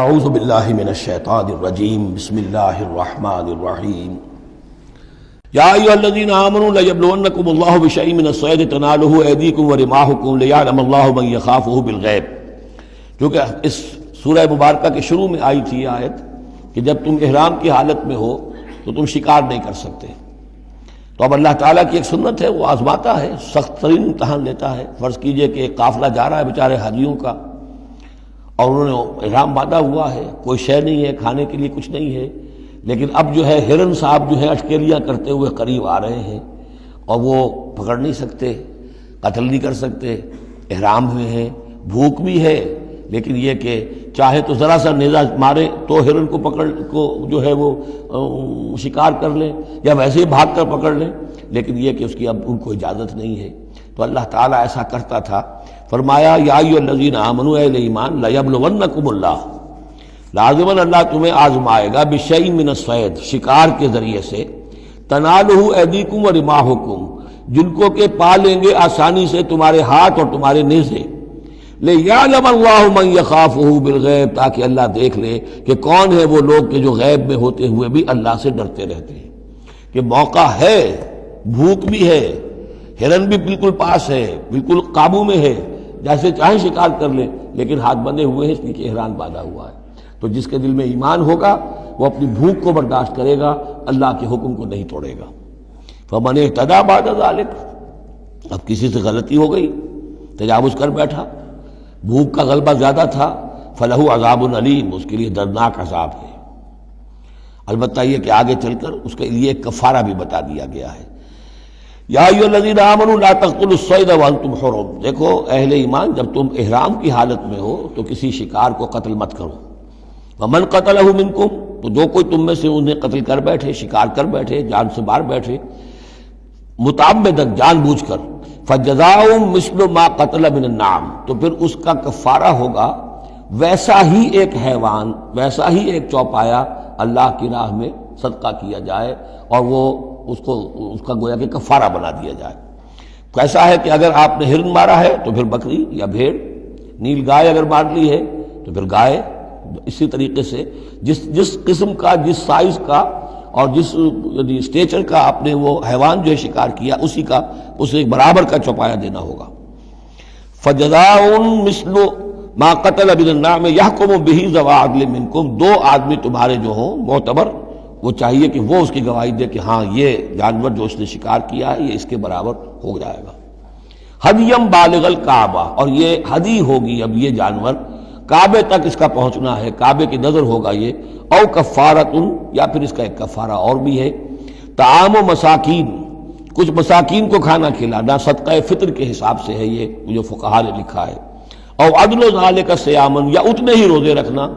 اعوذ باللہ من الشیطان الرجیم بسم اللہ الرحمن الرحیم یا ایھا الذین آمنوا لیبلونکم اللہ بشیء من الصید تنالہ ایدیکم ورماحکم لیعلم اللہ من یخافہ بالغیب، کیونکہ اس سورہ مبارکہ کے شروع میں آئی تھی یہ آیت کہ جب تم احرام کی حالت میں ہو تو تم شکار نہیں کر سکتے۔ تو اب اللہ تعالیٰ کی ایک سنت ہے، وہ آزماتا ہے، سخت ترین امتحان لیتا ہے۔ فرض کیجئے کہ ایک قافلہ جا رہا ہے بیچارے حاجیوں کا، اور انہوں نے احرام باندھا ہوا ہے، کوئی شے نہیں ہے، کھانے کے لیے کچھ نہیں ہے، لیکن اب جو ہے ہرن صاحب جو ہے اٹکیلیاں کرتے ہوئے قریب آ رہے ہیں، اور وہ پکڑ نہیں سکتے، قتل نہیں کر سکتے، احرام میں ہیں، بھوک بھی ہے، لیکن یہ کہ چاہے تو ذرا سا نیزہ مارے تو ہرن کو پکڑ کو جو ہے وہ شکار کر لیں، یا ویسے ہی بھاگ کر پکڑ لیں، لیکن یہ کہ اس کی اب ان کو اجازت نہیں ہے۔ تو اللہ تعالیٰ ایسا کرتا تھا۔ فرمایا یا ایھا الذین آمنوا، اہل ایمان، لیبلونکم اللہ، لازماً اللہ تمہیں آزمائے گا، بشیء من الصید، شکار کے ذریعے سے، تنالہ ایدیکم ورماحکم، جن کو کہ پا لیں گے آسانی سے تمہارے ہاتھ اور تمہارے نیزے، لیعلم اللہ من یخافہ بالغیب، تاکہ اللہ دیکھ لے کہ کون ہے وہ لوگ کہ جو غیب میں ہوتے ہوئے بھی اللہ سے ڈرتے رہتے ہیں، کہ موقع ہے، بھوک بھی ہے، ہرن بھی بالکل پاس ہے، بالکل قابو میں ہے، جیسے چاہے شکار کر لے، لیکن ہاتھ بندھے ہوئے ہیں اس لیے کہ احرام باندھا ہوا ہے۔ تو جس کے دل میں ایمان ہوگا وہ اپنی بھوک کو برداشت کرے گا، اللہ کے حکم کو نہیں توڑے گا۔ فمن اہتدی بعد ذلک، اب کسی سے غلطی ہو گئی، تجاوز کر بیٹھا، بھوک کا غلبہ زیادہ تھا، فلہ عذاب علیم، اس کے لیے دردناک عذاب ہے۔ البتہ یہ کہ آگے چل کر اس کے لیے ایک کفارہ بھی بتا دیا گیا ہے۔ یا ایھا الذین آمنوا لا تقتلوا الصید وانتم حرم، دیکھو اہل ایمان، جب تم احرام کی حالت میں ہو تو کسی شکار کو قتل مت کرو۔ ومن قتلہ منکم، تو جو کوئی تم میں سے انہیں قتل کر بیٹھے، شکار کر بیٹھے، جان سے مار بیٹھے، متعمدن، جان بوجھ کر، فجزاء مثل ما قتل من النعم، تو پھر اس کا کفارہ ہوگا ویسا ہی ایک حیوان، ویسا ہی ایک چوپایا اللہ کی راہ میں صدقہ کیا جائے، اور وہ اس کا گویا کہ کفارہ بنا دیا جائے۔ کیسا ہے کہ اگر آپ نے ہرن مارا ہے تو پھر بکری یا بھیڑ، نیل گائے اگر مار لی ہے تو پھر گائے، اسی طریقے سے جس قسم کا، جس سائز کا اور جس اسٹیچر کا آپ نے وہ حیوان جو ہے شکار کیا، اسی کا اسے ایک برابر کا چوپایا دینا ہوگا۔ فجزاء مثل ما قتل من النعم یحکم بہ ذوی عدل منکم، دو آدمی تمہارے جو ہوں معتبر، وہ چاہیے کہ وہ اس کی گواہی دے کہ ہاں یہ جانور جو اس نے شکار کیا ہے یہ اس کے برابر ہو جائے گا۔ ہدیم بالغ الکعبہ، اور یہ ہدی ہوگی اب یہ جانور، کعبے تک اس کا پہنچنا ہے، کعبے کی نظر ہوگا یہ، او کفارۃ، یا پھر اس کا ایک کفارہ اور بھی ہے، طعام مساکین، کچھ مساکین کو کھانا کھلانا، صدقہ فطر کے حساب سے ہے یہ جو فقہا نے لکھا ہے، او عدل ذالک صیامن، یا اتنے ہی روزے رکھنا۔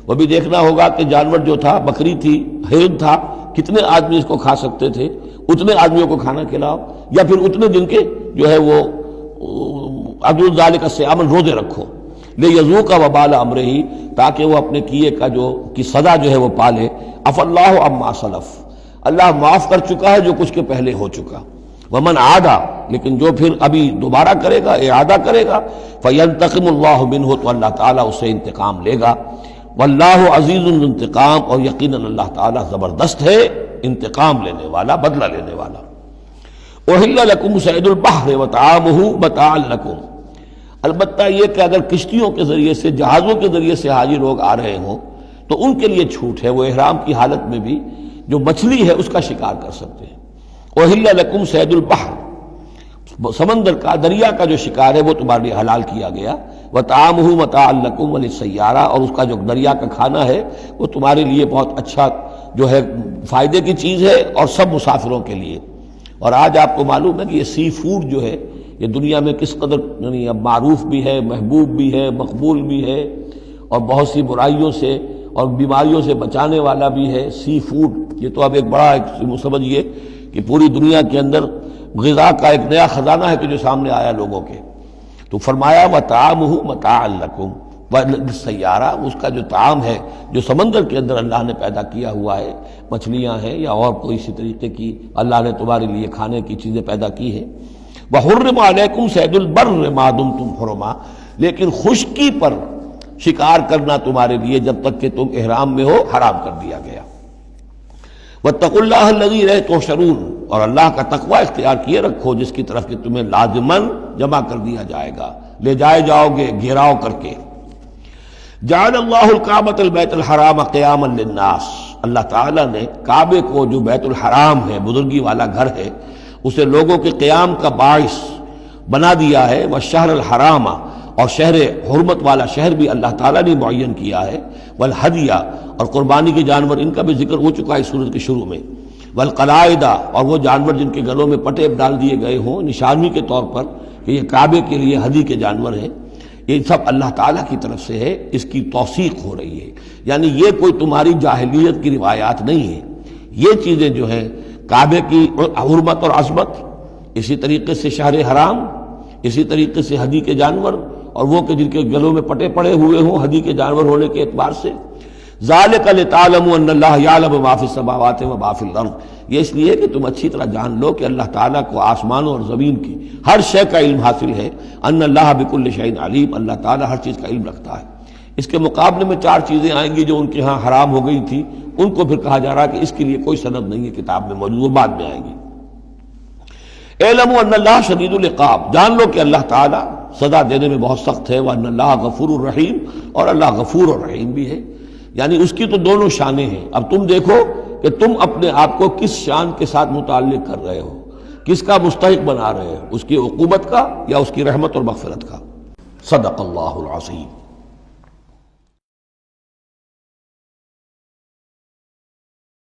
وہ بھی دیکھنا ہوگا کہ جانور جو تھا، بکری تھی، ہرن تھا، کتنے آدمی اس کو کھا سکتے تھے، اتنے آدمیوں کو کھانا کھلاؤ، یا پھر اتنے دن کے جو ہے وہ عدل ذالک صیامن، روزے رکھو، لیذوق وبال امرہ، تاکہ وہ اپنے کیے کا کی سزا جو ہے وہ پالے۔ عفا اللہ عما سلف، اللہ معاف کر چکا ہے جو کچھ کے پہلے ہو چکا۔ ومن عادا، لیکن جو پھر ابھی دوبارہ کرے گا، اعادہ کرے گا، فینتقم اللہ منہ، تو اللہ تعالیٰ اس سے انتقام لے گا۔ واللہ عزیز الانتقام، اور یقیناً اللہ تعالیٰ زبردست ہے، انتقام لینے والا، بدلہ لینے والا۔ احل لکم صید البحر وطعامہ متاعا لکم، البتہ یہ کہ اگر کشتیوں کے ذریعے سے، جہازوں کے ذریعے سے حاجی لوگ آ رہے ہوں تو ان کے لیے چھوٹ ہے، وہ احرام کی حالت میں بھی جو مچھلی ہے اس کا شکار کر سکتے ہیں۔ احل لکم صید البحر، سمندر کا، دریا کا جو شکار ہے وہ تمہارے لیے حلال کیا گیا، وطعامہ متاعا لکم وللسیارہ، اور اس کا جو دریا کا کھانا ہے وہ تمہارے لیے بہت اچھا جو ہے فائدے کی چیز ہے، اور سب مسافروں کے لیے۔ اور آج آپ کو معلوم ہے کہ یہ سی فوڈ جو ہے یہ دنیا میں کس قدر یعنی اب معروف بھی ہے، محبوب بھی ہے، مقبول بھی ہے، اور بہت سی برائیوں سے اور بیماریوں سے بچانے والا بھی ہے۔ سی فوڈ یہ تو اب ایک بڑا سمجھیے کہ پوری دنیا کے اندر غذا کا ایک نیا خزانہ ہے کہ جو سامنے آیا لوگوں کے۔ تو فرمایا وطعامہ متاعا لکم وللسیارہ، اس کا جو طعام ہے جو سمندر کے اندر اللہ نے پیدا کیا ہوا ہے، مچھلیاں ہیں یا اور کوئی اسی طریقے کی اللہ نے تمہارے لیے کھانے کی چیزیں پیدا کی ہیں۔ وحرم علیکم صید البر ما دمتم حرما، لیکن خشکی پر شکار کرنا تمہارے لیے جب تک کہ تم احرام میں ہو حرام کر دیا گیا۔ واتقوا اللہ الذی الیہ تحشرون، اور اللہ کا تقوی اختیار کیے رکھو جس کی طرف کہ تمہیں لازماً جمع کر دیا جائے گا، لے جائے جاؤ گے گھیراؤ کر کے۔ جعل اللہ الکعبۃ البیت الحرام قیاما للناس، اللہ تعالیٰ نے کعبے کو جو بیت الحرام ہے، بزرگی والا گھر ہے، اسے لوگوں کے قیام کا باعث بنا دیا ہے۔ والشہر الحرام، اور شہر حرمت والا شہر بھی اللہ تعالیٰ نے معین کیا ہے۔ والہدی، اور قربانی کے جانور، ان کا بھی ذکر ہو چکا ہے اس سورت کے شروع میں۔ والقلائد، اور وہ جانور جن کے گلوں میں پٹے ڈال دیے گئے ہوں نشانی کے طور پر کہ یہ کعبے کے لیے ہدی کے جانور ہیں، یہ سب اللہ تعالیٰ کی طرف سے ہے، اس کی توثیق ہو رہی ہے۔ یعنی یہ کوئی تمہاری جاہلیت کی روایات نہیں ہے، یہ چیزیں جو ہیں کعبے کی حرمت اور عظمت، اسی طریقے سے شہر حرام، اسی طریقے سے ہدی کے جانور، اور وہ کہ جن کے گلوں میں پٹے پڑے ہوئے ہوں ہدی کے جانور ہونے کے اعتبار سے۔ ذالک لتعلموا ان اللہ یعلم ما فی السماوات و ما فی الارض، یہ اس لیے کہ تم اچھی طرح جان لو کہ اللہ تعالیٰ کو آسمانوں اور زمین کی ہر شے کا علم حاصل ہے۔ ان اللہ بکل شیء علیم، اللہ تعالیٰ ہر چیز کا علم رکھتا ہے۔ اس کے مقابلے میں 4 چیزیں آئیں گی جو ان کے ہاں حرام ہو گئی تھی، ان کو پھر کہا جا رہا کہ اس کے لیے کوئی سند نہیں ہے کتاب میں موجود، وہ بعد میں آئیں گی۔ اعلموا ان اللہ شدید العقاب، جان لو کہ اللہ تعالیٰ سزا دینے میں بہت سخت ہے۔ وان اللہ غفور الرحیم، اور اللہ غفور اور رحیم بھی ہے، یعنی اس کی تو دونوں شانیں ہیں۔ اب تم دیکھو کہ تم اپنے آپ کو کس شان کے ساتھ متعلق کر رہے ہو، کس کا مستحق بنا رہے ہو، اس کی عقوبت کا یا اس کی رحمت اور مغفرت کا۔ صدق اللہ العظیم۔